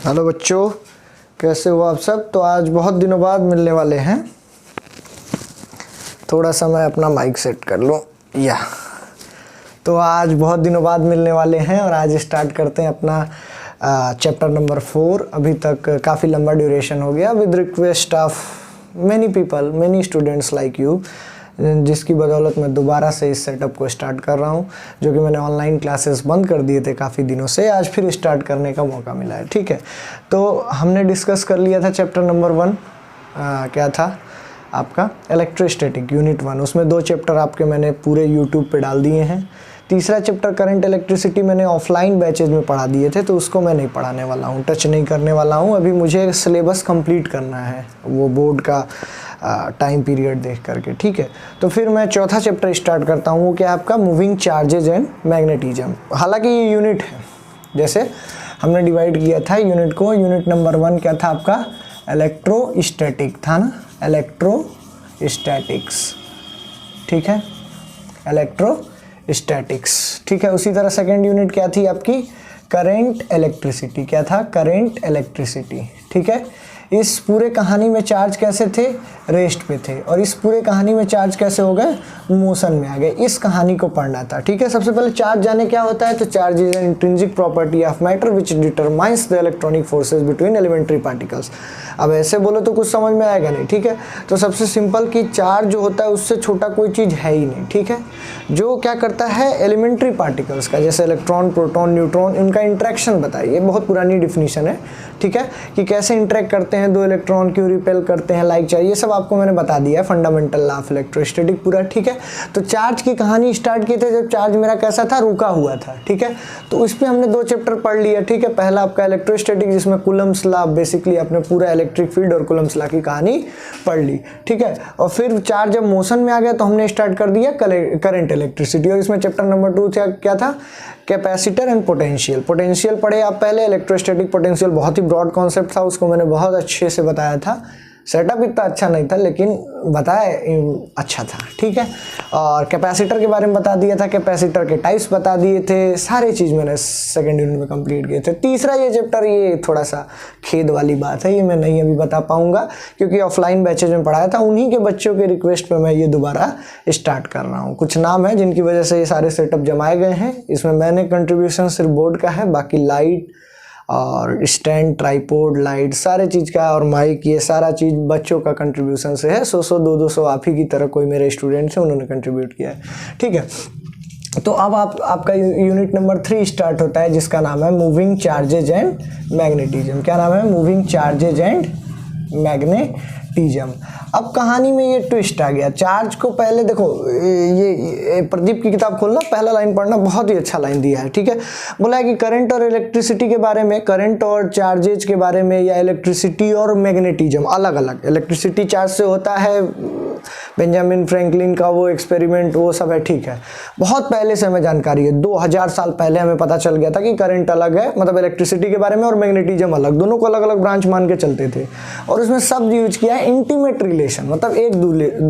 Hello बच्चों, कैसे हो आप सब। तो आज बहुत दिनों बाद मिलने वाले हैं। थोड़ा सा मैं अपना माइक सेट कर लूँ। तो आज बहुत दिनों बाद मिलने वाले हैं और आज स्टार्ट करते हैं अपना चैप्टर नंबर 4। अभी तक काफ़ी लंबा ड्यूरेशन हो गया with request of many students like you, जिसकी बदौलत मैं दोबारा से इस सेटअप को स्टार्ट कर रहा हूँ, जो कि मैंने ऑनलाइन क्लासेस बंद कर दिए थे काफ़ी दिनों से। आज फिर स्टार्ट करने का मौका मिला है। ठीक है, तो हमने डिस्कस कर लिया था चैप्टर नंबर 1। क्या था आपका इलेक्ट्रोस्टैटिक यूनिट 1। उसमें 2 चैप्टर आपके मैंने पूरे यूट्यूब पे डाल दिए हैं। तीसरा चैप्टर करंट इलेक्ट्रिसिटी मैंने ऑफलाइन बैचेज में पढ़ा दिए थे, तो उसको मैं नहीं पढ़ाने वाला हूँ, टच नहीं करने वाला हूँ। अभी मुझे सिलेबस कंप्लीट करना है, वो बोर्ड का टाइम पीरियड देख करके। ठीक है, तो फिर मैं चौथा चैप्टर स्टार्ट करता हूँ, क्या आपका मूविंग चार्जेज एंड मैग्नेटिज्म। हालांकि ये यूनिट है, जैसे हमने डिवाइड किया था यूनिट को। यूनिट नंबर 1 क्या था आपका, इलेक्ट्रोस्टैटिक था ना, इलेक्ट्रोस्टैटिक्स। ठीक है, इलेक्ट्रोस्टैटिक्स। ठीक है, उसी तरह सेकेंड यूनिट क्या थी आपकी, करंट इलेक्ट्रिसिटी। क्या था, करंट इलेक्ट्रिसिटी। ठीक है, इस पूरे कहानी में चार्ज कैसे थे, रेस्ट पे थे, और इस पूरे कहानी में चार्ज कैसे हो गए, मोशन में आ गए। इस कहानी को पढ़ना था। ठीक है, सबसे पहले चार्ज जाने क्या होता है। तो charge is an intrinsic property of matter which determines the electronic forces between elementary particles. अब ऐसे बोलो तो कुछ समझ में आएगा नहीं। ठीक है, तो सबसे सिंपल कि चार्ज जो होता है उससे छोटा कोई चीज़ है ही नहीं। ठीक है, जो क्या करता है एलिमेंट्री पार्टिकल्स का, जैसे इलेक्ट्रॉन, प्रोटॉन, न्यूट्रॉन, इनका इंट्रैक्शन बताइए। ये बहुत पुरानी डिफिनीशन है। ठीक है, कि कैसे इंटरेक्ट करते हैं दो इलेक्ट्रॉन, क्यों रिपेल करते हैं, लाइक चाहिए, ये सब आपको मैंने बता दिया है, फंडामेंटल लॉ ऑफ इलेक्ट्रोस्टैटिक पूरा। ठीक है, तो चार्ज की कहानी स्टार्ट की थी जब चार्ज मेरा कैसा था, रुका हुआ था। ठीक है, तो उस पर हमने 2 चैप्टर पढ़ लिया। ठीक है, पहला आपका इलेक्ट्रोस्टैटिक, जिसमें कूलम्ब्स लॉ, बेसिकली अपने पूरा इलेक्ट्रिक फील्ड और कूलम्ब्स लॉ की कहानी पढ़ ली। ठीक है, और फिर चार्ज जब मोशन में आ गया तो हमने स्टार्ट कर दिया करंट इलेक्ट्रिसिटी, और इसमें चैप्टर नंबर 2 क्या था, कैपेसिटर एंड पोटेंशियल। पोटेंशियल पढ़े आप पहले, इलेक्ट्रोस्टैटिक पोटेंशियल बहुत ही ब्रॉड कॉन्सेप्ट था, उसको मैंने बहुत अच्छे से बताया था। सेटअप इतना अच्छा नहीं था लेकिन बताया अच्छा था। ठीक है, और कैपेसिटर के बारे में बता दिया था, कैपेसिटर के टाइप्स बता दिए थे, सारे चीज़ मैंने सेकंड यूनिट में कंप्लीट किए थे। तीसरा ये चैप्टर, ये थोड़ा सा खेद वाली बात है, ये मैं नहीं अभी बता पाऊंगा क्योंकि ऑफलाइन बैचेज में पढ़ाया था। उन्हीं के बच्चों के रिक्वेस्ट पे मैं ये दोबारा स्टार्ट कर रहा हूँ। कुछ नाम है जिनकी वजह से ये सारे सेटअप जमाए गए हैं। इसमें मैंने कंट्रीब्यूशन सिर्फ बोर्ड का है, बाकी लाइट और स्टैंड, ट्राइपोड, लाइट, सारे चीज़ का, और माइक, ये सारा चीज़ बच्चों का कंट्रीब्यूशन से है। 100 200 आप ही की तरह कोई मेरे स्टूडेंट्स हैं, उन्होंने कंट्रीब्यूट किया है। ठीक है, तो अब आपका यूनिट नंबर 3 स्टार्ट होता है, जिसका नाम है मूविंग चार्जेज एंड मैग्नेटिज्म। क्या नाम है, मूविंग चार्जेज एंड मैग्नेटिज्म। अब कहानी में ये ट्विस्ट आ गया। चार्ज को पहले देखो, ये प्रदीप की किताब खोलना, पहला लाइन पढ़ना, बहुत ही अच्छा लाइन दिया है। ठीक है, बोला है कि करंट और इलेक्ट्रिसिटी के बारे में, करंट और चार्जेज के बारे में, या इलेक्ट्रिसिटी और मैग्नेटिज्म अलग अलग। इलेक्ट्रिसिटी चार्ज से होता है, बेंजामिन फ्रैंकलिन का वो एक्सपेरिमेंट, वो सब है। ठीक है, बहुत पहले से हमें जानकारी है, 2000 साल पहले हमें पता चल गया था कि करंट अलग है, मतलब इलेक्ट्रिसिटी के बारे में, और मैग्नेटिज्म अलग, दोनों को अलग अलग ब्रांच मान के चलते थे। और उसमें शब्द यूज किया है इंटीमेट रिलेशन, मतलब एक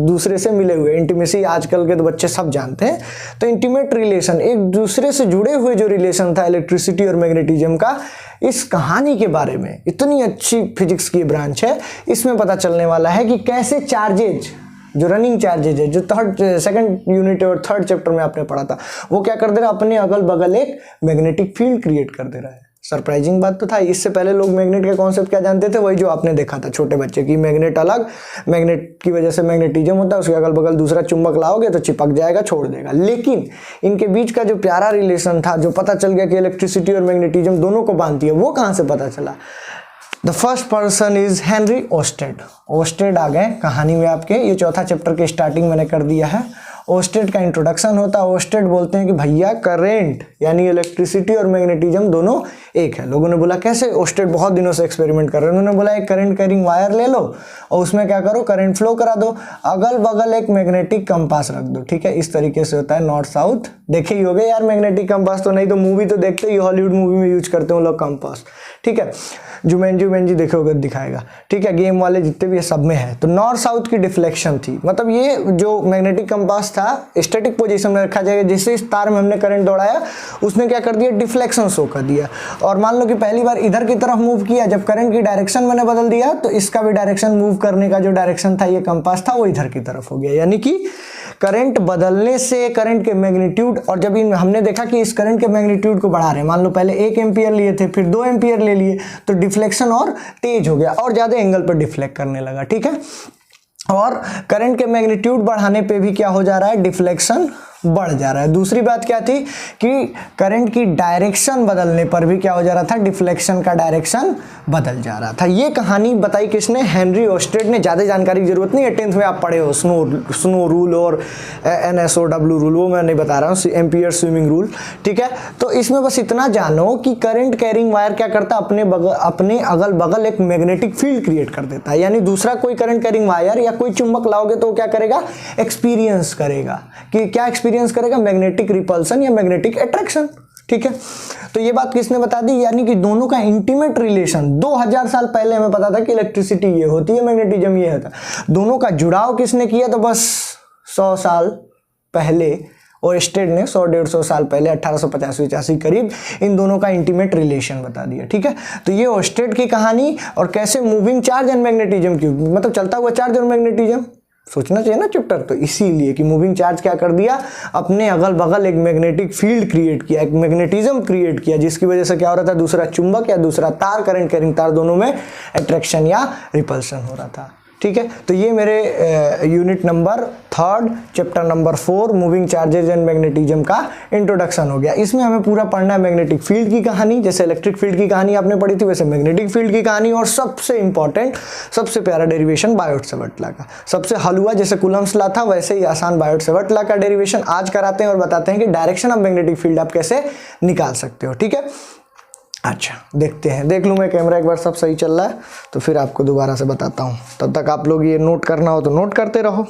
दूसरे से मिले हुए। इंटीमेसी आजकल के तो बच्चे सब जानते हैं। तो इंटीमेट रिलेशन, एक दूसरे से जुड़े हुए जो रिलेशन था इलेक्ट्रिसिटी और मैग्नेटिज्म का, इस कहानी के बारे में, इतनी अच्छी फिजिक्स की ब्रांच है, इसमें पता चलने वाला है कि कैसे चार्जेज, जो रनिंग चार्जेज है, जो सेकंड यूनिट और थर्ड चैप्टर में आपने पढ़ा था, वो क्या कर दे रहा है, अपने अगल बगल एक मैग्नेटिक फील्ड क्रिएट कर दे रहा है। सरप्राइजिंग बात तो था। इससे पहले लोग मैग्नेट के कॉन्सेप्ट क्या जानते थे, वही जो आपने देखा था छोटे बच्चे की, मैग्नेट अलग, मैग्नेट की वजह से मैग्नेटिज्म होता है, उसके अगल बगल दूसरा चुंबक लाओगे तो चिपक जाएगा, छोड़ देगा। लेकिन इनके बीच का जो प्यारा रिलेशन था, जो पता चल गया कि इलेक्ट्रिसिटी और मैग्नेटिज्म दोनों को बांधती है, वो कहाँ से पता चला। The first person is Henry Oersted. Oersted आ गए कहानी में आपके, ये चौथा चैप्टर के स्टार्टिंग मैंने कर दिया है। ओस्टेड का इंट्रोडक्शन होता है। ओस्टेड बोलते हैं कि भैया करेंट यानी इलेक्ट्रिसिटी और मैग्नेटिज्म दोनों एक है। लोगों ने बोला कैसे, ओस्टेड बहुत दिनों से एक्सपेरिमेंट कर रहे हैं। उन्होंने बोला एक करंट कैरिंग वायर ले लो और उसमें क्या करो, करंट फ्लो करा दो, अगल बगल एक मैग्नेटिक कंपास रख दो। ठीक है, इस तरीके से होता है नॉर्थ साउथ। देखे ही होगे यार मैग्नेटिक कंपास, तो नहीं तो मूवी तो देखते ही, हॉलीवुड मूवी में यूज करते हैं लोग कंपास। ठीक है, जुमेंजी देखे होगे दिखाएगा। ठीक है, गेम वाले जितने भी सब में है। तो नॉर्थ साउथ की डिफ्लेक्शन थी, मतलब ये जो मैग्नेटिक कंपास था स्टैटिक पोजीशन में रखा जाएगा, जिससे इस तार में हमने करंट दौड़ाया उसने क्या कर दिया, डिफ्लेक्शन शो कर दिया। और मान लो कि पहली बार इधर की तरफ मूव किया, जब करंट की डायरेक्शन मैंने बदल दिया तो इसका भी डायरेक्शन मूव करने का जो डायरेक्शन था, ये कंपास था, वो इधर की तरफ हो गया। यानी कि करंट बदलने से करंट के मैग्नीट्यूड, और जब हमने देखा कि इस करंट के मैग्नीट्यूड को बढ़ा रहे हैं, मान लो पहले 1 एम्पियर लिए थे फिर 2 एम्पियर ले लिए, तो डिफ्लेक्शन और तेज हो गया और ज़्यादा एंगल पर डिफ्लेक्ट करने लगा। ठीक है, और करंट के मैग्नीट्यूड बढ़ाने पे भी क्या हो जा रहा है, डिफ्लेक्शन बढ़ जा रहा है। दूसरी बात क्या थी कि करंट की डायरेक्शन बदलने पर भी क्या हो जा रहा था, डिफ्लेक्शन का डायरेक्शन बदल जा रहा था। ये कहानी बताई किसने, हेनरी ओस्टेड ने। ज़्यादा जानकारी की जरूरत नहीं है, 10th में आप पढ़े हो स्नो रूल और NSOW रूल, वो मैं नहीं बता रहा हूँ, एम्पियर स्विमिंग रूल। ठीक है, तो इसमें बस इतना जानो कि करंट कैरिंग वायर क्या करता है, अपने अगल बगल एक मैग्नेटिक फील्ड क्रिएट कर देता है। यानी दूसरा कोई करंट कैरिंग वायर या कोई चुंबक लाओगे तो क्या करेगा, एक्सपीरियंस करेगा। कि क्या एक्सपीरियंस करेगा, मैग्नेटिक रिपल्सन या मैग्नेटिक अट्रैक्शन। ठीक है, तो ये बात किसने बता दी, यानी कि दोनों का इंटीमेट रिलेशन। 2000 साल पहले हमें पता था कि इलेक्ट्रिसिटी ये होती है, मैग्नेटिज्म ये होता है। दोनों का जुड़ाव किसने किया, तो बस 100 साल पहले ओस्टेड ने 100-150 साल पहले 1885 करीब इन दोनों का इंटीमेट रिलेशन बता दिया। ठीक है, तो ये ओस्टेड की कहानी। और कैसे मूविंग चार्ज एंड मैग्नेटिज्म की, मतलब चलता हुआ चार्ज और मैग्नेटिज्म सोचना चाहिए ना चैप्टर, तो इसीलिए कि मूविंग चार्ज क्या कर दिया, अपने अगल बगल एक मैग्नेटिक फील्ड क्रिएट किया, एक मैग्नेटिज्म क्रिएट किया, जिसकी वजह से क्या हो रहा था, दूसरा चुंबक या दूसरा तार, करंट कैरिंग तार, दोनों में अट्रैक्शन या रिपल्सन हो रहा था। ठीक है, तो ये मेरे unit number 3 chapter number 4 moving charges and magnetism का इंट्रोडक्शन हो गया। इसमें हमें पूरा पढ़ना है मैग्नेटिक फील्ड की कहानी, जैसे इलेक्ट्रिक फील्ड की कहानी आपने पढ़ी थी वैसे मैग्नेटिक फील्ड की कहानी, और सबसे इंपॉर्टेंट सबसे प्यारा डेरिवेशन बायोट-सवर्ट लॉ का। सबसे हलवा जैसे कूलम्ब्स लॉ था वैसे ही आसान बायोट-सवर्ट लॉ का डेरिवेशन आज कराते हैं और बताते हैं कि डायरेक्शन ऑफ मैग्नेटिक फील्ड आप कैसे निकाल सकते हो। ठीक है, अच्छा देखते हैं, देख लूँ मैं कैमरा एक बार सब सही चल रहा है तो फिर आपको दोबारा से बताता हूँ। तब तक आप लोग ये नोट करना हो तो नोट करते रहो।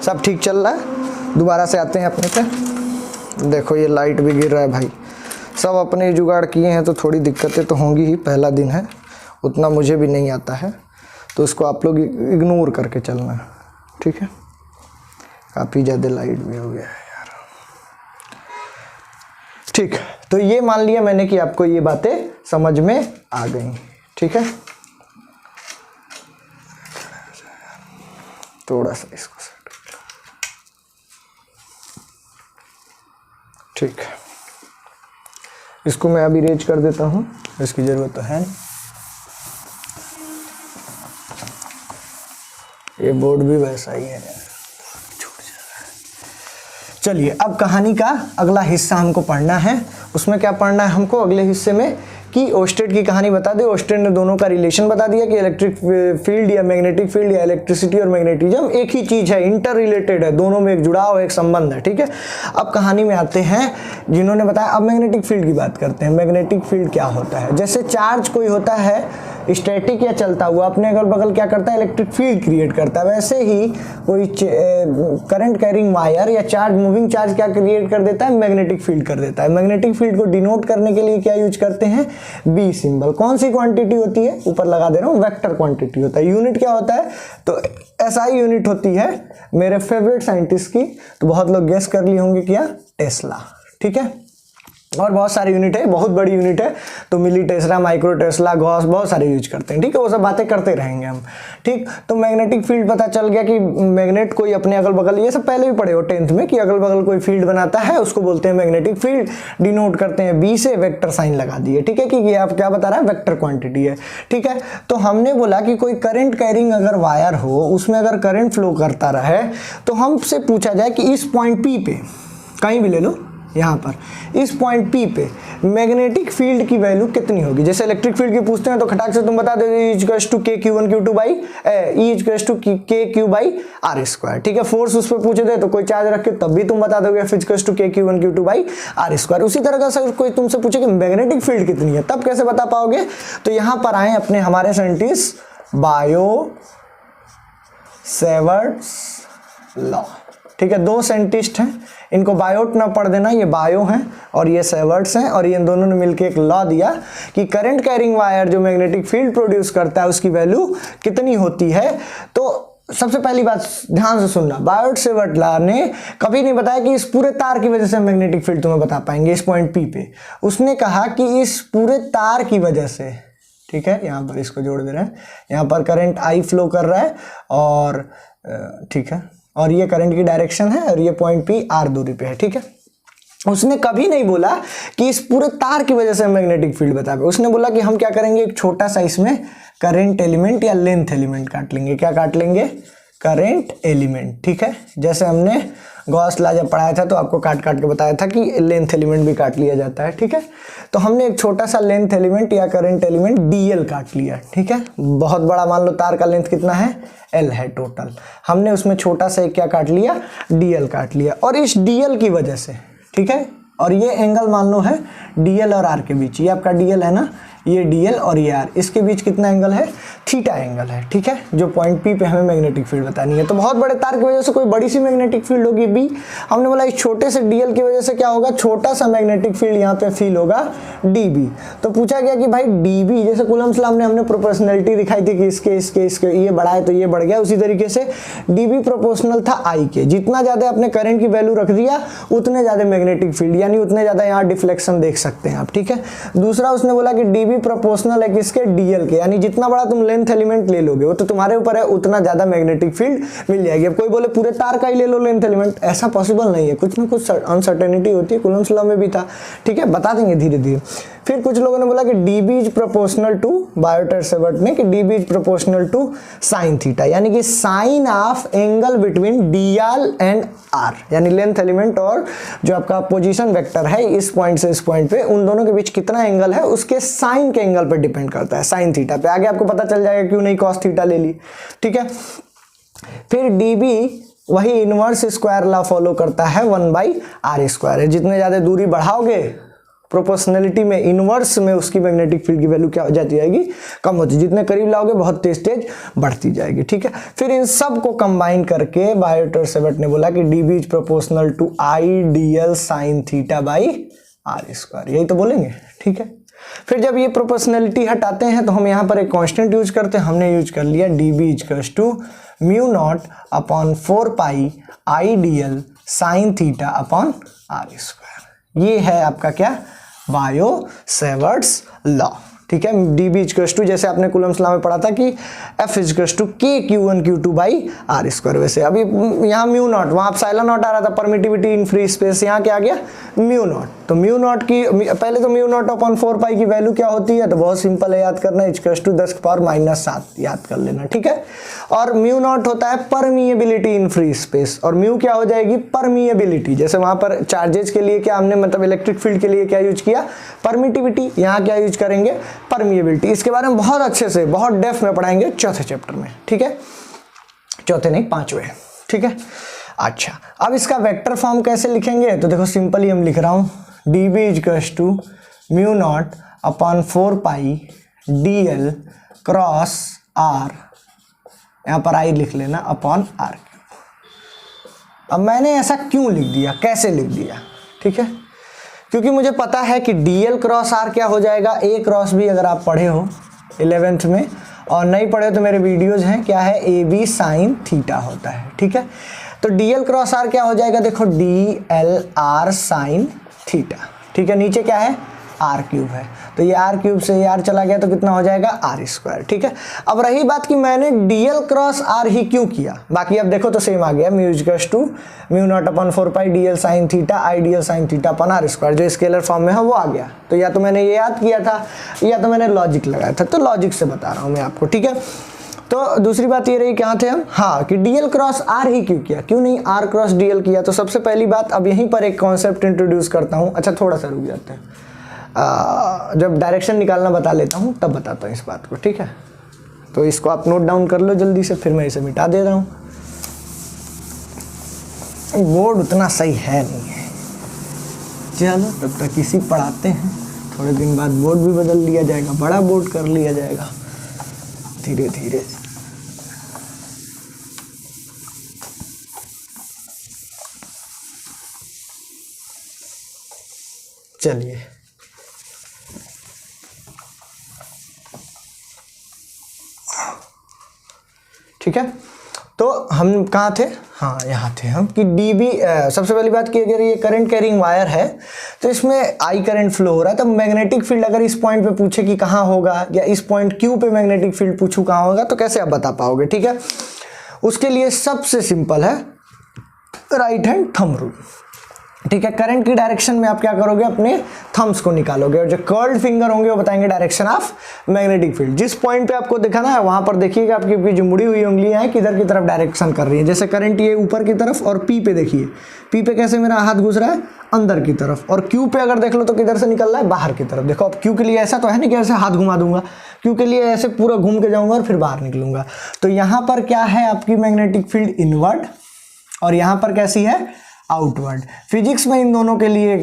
सब ठीक चल रहा है, दोबारा से आते हैं अपने पे। देखो ये लाइट भी गिर रहा है भाई, सब अपने जुगाड़ किए हैं तो थोड़ी दिक्कतें तो होंगी ही, पहला दिन है, उतना मुझे भी नहीं आता है, तो इसको आप लोग इग्नोर करके चलना है। ठीक है, काफ़ी ज़्यादा लाइट भी हो गया है यार। ठीक, तो ये मान लिया मैंने कि आपको ये बातें समझ में आ गई। ठीक है, थोड़ा सा इसको सेट, ठीक है, इसको मैं अभी रेज कर देता हूँ, इसकी ज़रूरत तो है नहीं। ये बोर्ड भी वैसा ही है, चलिए अब कहानी का अगला हिस्सा हमको पढ़ना है। उसमें क्या पढ़ना है हमको अगले हिस्से में, कि ओस्टेड की कहानी बता दे। ओस्टेड ने दोनों का रिलेशन बता दिया कि इलेक्ट्रिक फील्ड या मैग्नेटिक फील्ड या इलेक्ट्रिसिटी और मैग्नेटिज्म एक ही चीज़ है, इंटर रिलेटेड है, दोनों में एक जुड़ाव एक संबंध है। ठीक है, अब कहानी में आते हैं जिन्होंने बताया। अब मैग्नेटिक फील्ड की बात करते हैं। मैग्नेटिक फील्ड क्या होता है, जैसे चार्ज कोई होता है स्टैटिक या चलता हुआ, अपने अगल बगल क्या करता है, इलेक्ट्रिक फील्ड क्रिएट करता है, वैसे ही कोई करंट कैरिंग वायर या चार्ज, मूविंग चार्ज क्या क्रिएट कर देता है, मैग्नेटिक फील्ड कर देता है। मैग्नेटिक फील्ड को डिनोट करने के लिए क्या यूज करते हैं, बी सिंबल। कौन सी क्वांटिटी होती है, ऊपर लगा दे रहा हूँ, वेक्टर क्वांटिटी होता है। यूनिट क्या होता है, तो SI यूनिट होती है मेरे फेवरेट साइंटिस्ट की, तो बहुत लोग गेस कर लिए होंगे क्या, टेस्ला। ठीक है, और बहुत सारे यूनिट है, बहुत बड़ी यूनिट है, तो मिली टेस्ला, माइक्रो टेस्ला, गॉस, बहुत सारे यूज करते हैं। ठीक है, वो सब बातें करते रहेंगे हम। ठीक, तो मैग्नेटिक फील्ड पता चल गया कि मैग्नेट कोई अपने अगल बगल, ये सब पहले भी पढ़े हो 10th में, कि अगल बगल कोई फील्ड बनाता है उसको बोलते हैं मैग्नेटिक फील्ड। डिनोट करते हैं बी से, वेक्टर साइन लगा दिए। ठीक है, कि ये आप क्या बता रहा है, वेक्टर क्वांटिटी है। ठीक है, तो हमने बोला कि कोई करंट कैरिंग अगर वायर हो, उसमें अगर करंट फ्लो करता रहे, तो हमसे पूछा जाए कि इस पॉइंट पी पे, कहीं भी ले लो, यहाँ पर इस पॉइंट पी पे मैग्नेटिक फील्ड की वैल्यू कितनी होगी। जैसे इलेक्ट्रिक फील्ड की पूछते हैं तो खटाक से तुम बता दो E=KQ1Q2/R²। ठीक है, फोर्स उस पर पूछे दे तो कोई चार्ज रखे तब भी तुम बता दोगे F=KQ1Q2/R²। उसी तरह का सर कोई तुमसे पूछे कि मैग्नेटिक फील्ड कितनी है, तब कैसे बता पाओगे, तो यहाँ पर आए अपने हमारे साइंटिस्ट बायोट-सवर्ट लॉ। ठीक है, दो साइंटिस्ट हैं, इनको बायोट ना पढ़ देना, ये बायो हैं और ये सेवर्ट्स हैं, और ये इन दोनों ने मिलकर एक लॉ दिया कि करंट कैरिंग वायर जो मैग्नेटिक फील्ड प्रोड्यूस करता है उसकी वैल्यू कितनी होती है। तो सबसे पहली बात ध्यान से सुनना, बायोट सेवर्ट लॉ ने कभी नहीं बताया कि इस पूरे तार की वजह से मैग्नेटिक फील्ड तुम्हें बता पाएंगे इस पॉइंट पी पे। उसने कहा कि इस पूरे तार की वजह से, ठीक है, यहाँ पर इसको जोड़ दे रहे हैं, यहाँ पर करंट आई फ्लो कर रहा है और ठीक है, और ये करंट की डायरेक्शन है और ये पॉइंट पी आर दूरी पे है, ठीक है। उसने कभी नहीं बोला कि इस पूरे तार की वजह से मैग्नेटिक फील्ड बता पाए, उसने बोला कि हम क्या करेंगे, एक छोटा सा इसमें करंट एलिमेंट या लेंथ एलिमेंट काट लेंगे। क्या काट लेंगे? करंट एलिमेंट, ठीक है। जैसे हमने गॉस लॉ जब पढ़ाया था तो आपको काट काट के बताया था कि लेंथ एलिमेंट भी काट लिया जाता है, ठीक है। तो हमने एक छोटा सा लेंथ एलिमेंट या करंट एलिमेंट डीएल काट लिया, ठीक है। बहुत बड़ा मान लो तार का लेंथ कितना है, एल है टोटल, हमने उसमें छोटा सा एक क्या काट लिया, डीएल काट लिया। और इस डीएल की वजह से, ठीक है, और ये एंगल मान लो है डीएल और आर के बीच, ये आपका डीएल है ना, ये डीएल और ये आर, इसके बीच कितना एंगल है, थीटा एंगल है, ठीक है, जो पॉइंट पी पे हमें मैग्नेटिक फील्ड बतानी है। तो बहुत बड़े तार की वजह से कोई बड़ी सी मैग्नेटिक फील्ड होगी बी, हमने बोला इस छोटे से डीएल की वजह से क्या होगा, छोटा सा मैग्नेटिक फील्ड यहाँ पे फील होगा डीबी। तो पूछा गया कि भाई डीबी, जैसे कूलम्ब्स लॉ में हमने प्रोपोर्शनलिटी दिखाई थी कि इसके ये बढ़ा है तो ये बढ़ गया, उसी तरीके से डीबी प्रोपोर्शनल था आई के, जितना ज्यादा आपने करंट की वैल्यू रख दिया उतने ज्यादा मैग्नेटिक फील्ड, यानी उतने ज्यादा यहाँ डिफ्लेक्शन देख सकते हैं आप, ठीक है। दूसरा उसने बोला कि डीबी प्रोपोर्शनल है किसके, डीएल के, यानी जितना बड़ा तुम लेंथ एलिमेंट ले लोगे वो तो तुम्हारे ऊपर है, उतना ज्यादा मैग्नेटिक फील्ड मिल जाएगी। अब कोई बोले पूरे तार का ही ले लो लेंथ एलिमेंट, ऐसा पॉसिबल नहीं है, कुछ ना कुछ अनसर्टेनिटी होती है, कूलम्ब्स लॉ में भी था, ठीक है, बता देंगे धीरे धीरे। फिर कुछ लोगों ने बोला कि dB is proportional to, Biot Savart ने, कि dB is proportional to sine theta, यानी कि sine of angle between dl and r, यानी लेंथ एलिमेंट और जो आपका पोजीशन वेक्टर है इस पॉइंट से इस पॉइंट पे, उन दोनों के बीच कितना एंगल है उसके साइन के एंगल पर डिपेंड करता है, साइन थीटा पे। आगे आपको पता चल जाएगा क्यों नहीं कॉस थीटा ले ली, ठीक है। फिर डीबी वही इनवर्स स्क्वायर लॉ फॉलो करता है, 1/r² है, जितने ज्यादा दूरी बढ़ाओगे प्रोपोर्शनलिटी में, इनवर्स में उसकी मैग्नेटिक फील्ड की वैल्यू क्या हो जाती जाएगी, कम होती, जितने करीब लाओगे बहुत तेज तेज बढ़ती जाएगी, ठीक है। फिर इन सब को कंबाइन करके बायोट-सेवर्ट ने बोला कि dB is proportional to I dl sine theta by r², यही तो बोलेंगे, ठीक है। फिर जब ये प्रोपोर्शनलिटी हटाते हैं तो हम यहाँ पर एक कांस्टेंट यूज करते हैं, हमने यूज कर लिया dB equals to mu naught upon 4 pi I dl sine theta upon r²। ये है आपका क्या, बायो-सेवर्ट्स लॉ, ठीक है। dB इक्वल्स टू, जैसे आपने कूलम्ब्स लॉ में पढ़ा था कि F equals to K Q1 Q2 by r²। वैसे अभी यहाँ म्यू नॉट, वहाँ एप्सिलॉन नॉट आ रहा था, परमिटिविटी इन फ्री स्पेस, यहाँ क्या आ गया, म्यू नॉट। तो म्यू नॉट की पहले तो म्यू नॉट अपॉन 4 पाई की वैल्यू क्या होती है, तो बहुत सिंपल है याद करना, इक्वल्स टू 10⁻⁻7 याद कर लेना, ठीक है। और म्यू नॉट होता है परमिएबिलिटी इन फ्री स्पेस, और म्यू क्या हो जाएगी, परमिएबिलिटी। जैसे वहां पर चार्जेस के लिए क्या हमने, मतलब इलेक्ट्रिक फील्ड के लिए क्या यूज किया, परमिटिविटी, यहाँ क्या यूज करेंगे, परमिएबिलिटी। इसके बारे में बहुत अच्छे से बहुत डेप्थ में पढ़ाएंगे चौथे चैप्टर में, ठीक है, चौथे नहीं पांचवें, ठीक है। अच्छा, अब इसका वेक्टर फॉर्म कैसे लिखेंगे, तो देखो सिंपली हम लिख रहा हूं, dB equals to mu naught upon 4 pi dl cross r, यहाँ पर i लिख लेना, अपॉन r। अब मैंने ऐसा क्यों लिख दिया, कैसे लिख दिया, ठीक है, क्योंकि मुझे पता है कि dl क्रॉस r क्या हो जाएगा, a क्रॉस b, अगर आप पढ़े हो 11th में, और नहीं पढ़े तो मेरे वीडियोज हैं, क्या है, AB साइन थीटा होता है, ठीक है। तो dl क्रॉस r क्या हो जाएगा, देखो dlr साइन थीटा, ठीक है, नीचे क्या है, r³ है, तो ये r³ से ये r चला गया तो कितना हो जाएगा, r², ठीक है। अब रही बात कि मैंने dl क्रॉस r ही क्यों किया, बाकी अब देखो तो सेम आ गया, mu equals to mu naught upon 4 pi dl sine theta I dl sine theta upon r², जो स्केलर फॉर्म में है वो आ गया। तो या तो मैंने ये याद किया था या तो मैंने लॉजिक लगाया था, तो लॉजिक से बता रहा हूँ मैं आपको, ठीक है। तो दूसरी बात ये रही, कहाँ थे हम, हाँ, कि dl क्रॉस r ही क्यों किया, क्यों नहीं r क्रॉस dl किया। तो सबसे पहली बात, अब यहीं पर एक कॉन्सेप्ट इंट्रोड्यूस करता हूँ। अच्छा थोड़ा सा रुक जाते हैं, जब डायरेक्शन निकालना बता लेता हूँ तब बताता हूँ इस बात को, ठीक है। तो इसको आप नोट डाउन कर लो जल्दी से, फिर मैं इसे मिटा दे रहा हूँ, बोर्ड उतना सही है नहीं है। चलो तब तक इसी पढ़ाते हैं, थोड़े दिन बाद बोर्ड भी बदल लिया जाएगा, बड़ा बोर्ड कर लिया जाएगा धीरे धीरे। चलिए ठीक है, तो हम कहाँ थे, हाँ यहाँ थे हम कि डीबी सबसे पहली बात कि अगर ये करंट कैरिंग वायर है तो इसमें आई करंट फ्लो हो रहा है, तो मैग्नेटिक फील्ड अगर इस पॉइंट पे पूछे कि कहाँ होगा, या इस पॉइंट क्यू पे मैग्नेटिक फील्ड पूछूं कहाँ होगा, तो कैसे आप बता पाओगे। ठीक है, उसके लिए सबसे सिंपल है राइट हैंड थंब रूल। ठीक है, करंट की डायरेक्शन में आप क्या करोगे, अपने थम्स को निकालोगे और जो कर्ल्ड फिंगर होंगे वो बताएंगे डायरेक्शन ऑफ मैग्नेटिक फील्ड। जिस पॉइंट पे आपको दिखाना है वहां पर देखिएगा आपकी जो मुड़ी हुई उंगलियां हैं किधर की तरफ डायरेक्शन कर रही है। जैसे करंट ये ऊपर की तरफ, और पी पे देखिए, पी पे कैसे मेरा हाथ घुस रहा है अंदर की तरफ, और क्यू पे अगर देख लो तो किधर से निकल रहा है, बाहर की तरफ। देखो अब क्यू के लिए ऐसा तो है नहीं कि ऐसे हाथ घुमा दूंगा, क्यू के लिए ऐसे पूरा घूम के जाऊंगा और फिर बाहर निकलूंगा। तो यहाँ पर क्या है, आपकी मैग्नेटिक फील्ड इनवर्ड, और यहाँ पर कैसी है, आउटवर्ड। फिजिक्स में इन दोनों के लिए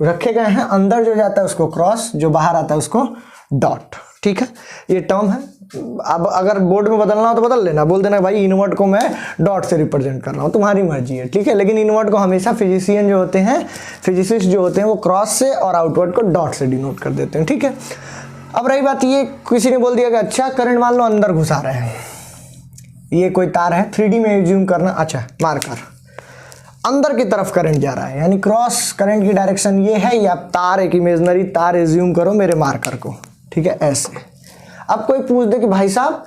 रखे गए हैं, अंदर जो जाता है उसको क्रॉस, जो बाहर आता है उसको डॉट। ठीक है, ये टर्म है। अब अगर बोर्ड में बदलना हो तो बदल लेना, बोल देना भाई इनवर्ट को मैं डॉट से रिप्रेजेंट कर रहा हूँ, तुम्हारी मर्जी है। ठीक है, लेकिन इनवर्ट को हमेशा फिजिशियन जो होते हैं, फिजिसिस्ट जो होते हैं, वो क्रॉस से, और आउटवर्ड को डॉट से डिनोट कर देते हैं। ठीक है, अब रही बात ये, किसी ने बोल दिया कि अच्छा करंट मान लो अंदर घुसा रहे हैं, ये कोई तार है, 3D में एज्यूम करना, अच्छा मार्कर अंदर की तरफ करंट जा रहा है, यानी क्रॉस करंट की डायरेक्शन ये है, या तार, एक इमेजिनरी तार एज्यूम करो मेरे मार्कर को। ठीक है, ऐसे। अब कोई पूछ दे कि भाई साहब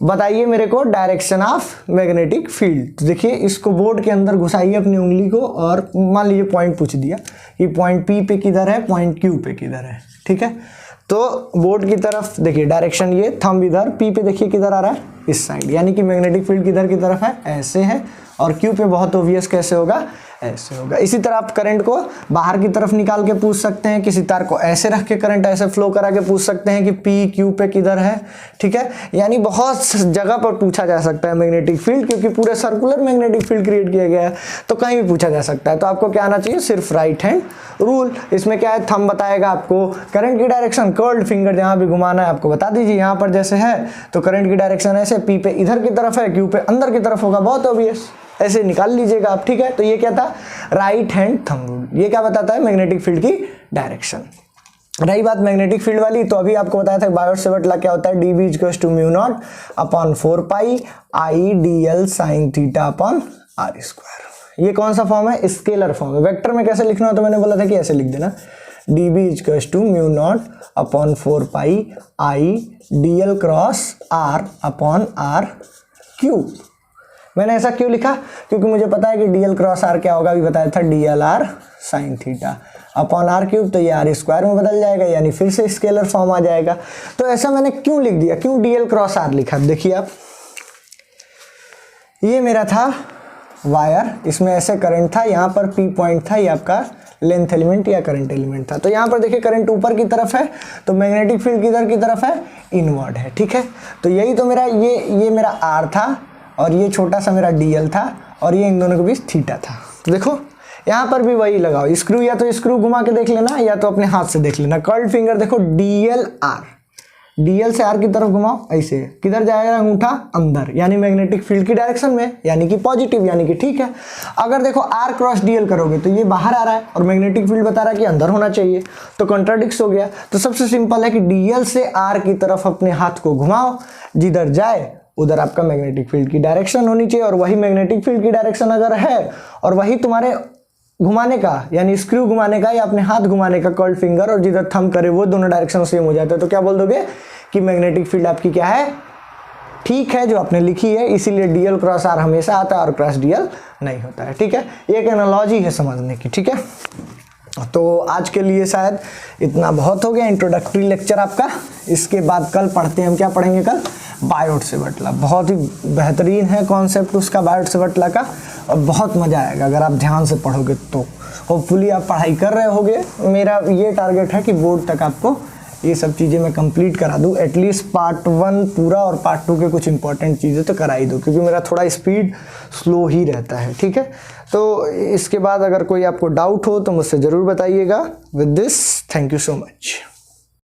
बताइए मेरे को डायरेक्शन ऑफ मैग्नेटिक फील्ड, तो देखिए इसको बोर्ड के अंदर घुसाइए अपनी उंगली को, और मान लीजिए पॉइंट पूछ दिया कि पॉइंट पी पे किधर है, पॉइंट क्यू पे किधर है। ठीक है, तो बोर्ड की तरफ देखिए डायरेक्शन ये, थंब इधर, पी पे देखिए किधर आ रहा है, इस साइड, यानी कि मैग्नेटिक फील्ड किधर की तरफ है, ऐसे है, और क्यू पे बहुत ऑब्वियस कैसे होगा, ऐसे होगा। इसी तरह आप करंट को बाहर की तरफ निकाल के पूछ सकते हैं, किसी तार को ऐसे रख के करंट ऐसे फ्लो करा के पूछ सकते हैं कि पी क्यू पे किधर है। ठीक है, यानी बहुत जगह पर पूछा जा सकता है मैग्नेटिक फील्ड, क्योंकि पूरे सर्कुलर मैग्नेटिक फील्ड क्रिएट किया गया है, तो कहीं भी पूछा जा सकता है। तो आपको क्या आना चाहिए, सिर्फ राइट हैंड रूल। इसमें क्या है, थंब बताएगा आपको करंट की डायरेक्शन, कर्ल्ड फिंगर जहां भी घुमाना है आपको बता दीजिए। यहाँ पर जैसे है तो करंट की डायरेक्शन ऐसे, पी पे इधर की तरफ है, क्यू पे अंदर की तरफ होगा, बहुत ऑब्वियस, ऐसे निकाल लीजिएगा आप। ठीक है, तो ये क्या था, राइट हैंड थंब रूल। ये क्या बताता है, मैग्नेटिक फील्ड की डायरेक्शन। रही बात मैग्नेटिक फील्ड वाली, तो अभी आपको बताया था बायोट सेवर्ट लॉ क्या होता है, dB = म्यू नॉट अपॉन 4 पाई IDL sin theta upon r²। ये कौन सा फॉर्म है, स्केलर फॉर्म है। वेक्टर में कैसे लिखना हो, तो मैंने बोला था कि ऐसे लिख देना, dB = म्यू नॉट अपॉन 4 पाई IDL cross r upon r³। मैंने ऐसा क्यों लिखा, क्योंकि मुझे पता है कि DL क्रॉस R क्या होगा, अभी बताया था DLR sin theta upon r³, तो ये r² में बदल जाएगा, यानी फिर से स्केलर फॉर्म आ जाएगा। तो ऐसा मैंने क्यों लिख दिया, क्यों DL क्रॉस R लिखा, देखिए आप, ये मेरा था वायर, इसमें ऐसे करंट था, यहाँ पर P पॉइंट था, ये आपका लेंथ एलिमेंट या करंट एलिमेंट था। तो यहाँ पर देखिए करंट ऊपर की तरफ है, तो मैग्नेटिक फील्ड किधर की तरफ है, इनवर्ड है। ठीक है, तो यही तो मेरा ये मेरा R था, और ये छोटा सा मेरा DL था, और ये इन दोनों के बीच थीटा था। तो देखो यहाँ पर भी वही लगाओ, स्क्रू या तो स्क्रू घुमा के देख लेना, या तो अपने हाथ से देख लेना। कर्ल्ड फिंगर देखो DL से R की तरफ घुमाओ, ऐसे किधर जाएगा अंगूठा, अंदर, यानी मैग्नेटिक फील्ड की डायरेक्शन में, यानी कि पॉजिटिव, यानी कि ठीक है। अगर देखो R क्रॉस DL करोगे तो ये बाहर आ रहा है, और मैग्नेटिक फील्ड बता रहा है कि अंदर होना चाहिए, तो कॉन्ट्राडिक्ट हो गया। तो सबसे सिंपल है कि DL से R की तरफ अपने हाथ को घुमाओ, जिधर जाए उधर आपका मैग्नेटिक फील्ड की डायरेक्शन होनी चाहिए, और वही मैग्नेटिक फील्ड की डायरेक्शन अगर है, और वही तुम्हारे घुमाने का, यानी स्क्रू घुमाने का या अपने हाथ घुमाने का कर्ल्ड फिंगर, और जिधर थंब करे वो दोनों डायरेक्शन सेम हो जाते हैं, तो क्या बोल दोगे कि मैग्नेटिक फील्ड आपकी क्या है, ठीक है, जो आपने लिखी है। इसीलिए DL क्रॉस R हमेशा आता है, और क्रॉस DL नहीं होता है। ठीक है, ये एक एनालॉजी है समझने की। ठीक है, तो आज के लिए शायद इतना बहुत हो गया, इंट्रोडक्टरी लेक्चर आपका। इसके बाद कल पढ़ते हैं हम, क्या पढ़ेंगे कल, बायोट सेवर्ट लॉ। बहुत ही बेहतरीन है कॉन्सेप्ट उसका, बायोट सेवर्ट लॉ का, और बहुत मज़ा आएगा अगर आप ध्यान से पढ़ोगे तो। होपफुली आप पढ़ाई कर रहे होगे। मेरा ये टारगेट है कि बोर्ड तक आपको ये सब चीज़ें मैं कंप्लीट करा दूँ, एटलीस्ट पार्ट 1 पूरा, और पार्ट 2 के कुछ इंपॉर्टेंट चीज़ें तो करा ही दूँ, क्योंकि मेरा थोड़ा स्पीड स्लो ही रहता है। ठीक है, तो इसके बाद अगर कोई आपको डाउट हो तो मुझसे ज़रूर बताइएगा। With this, thank you so much.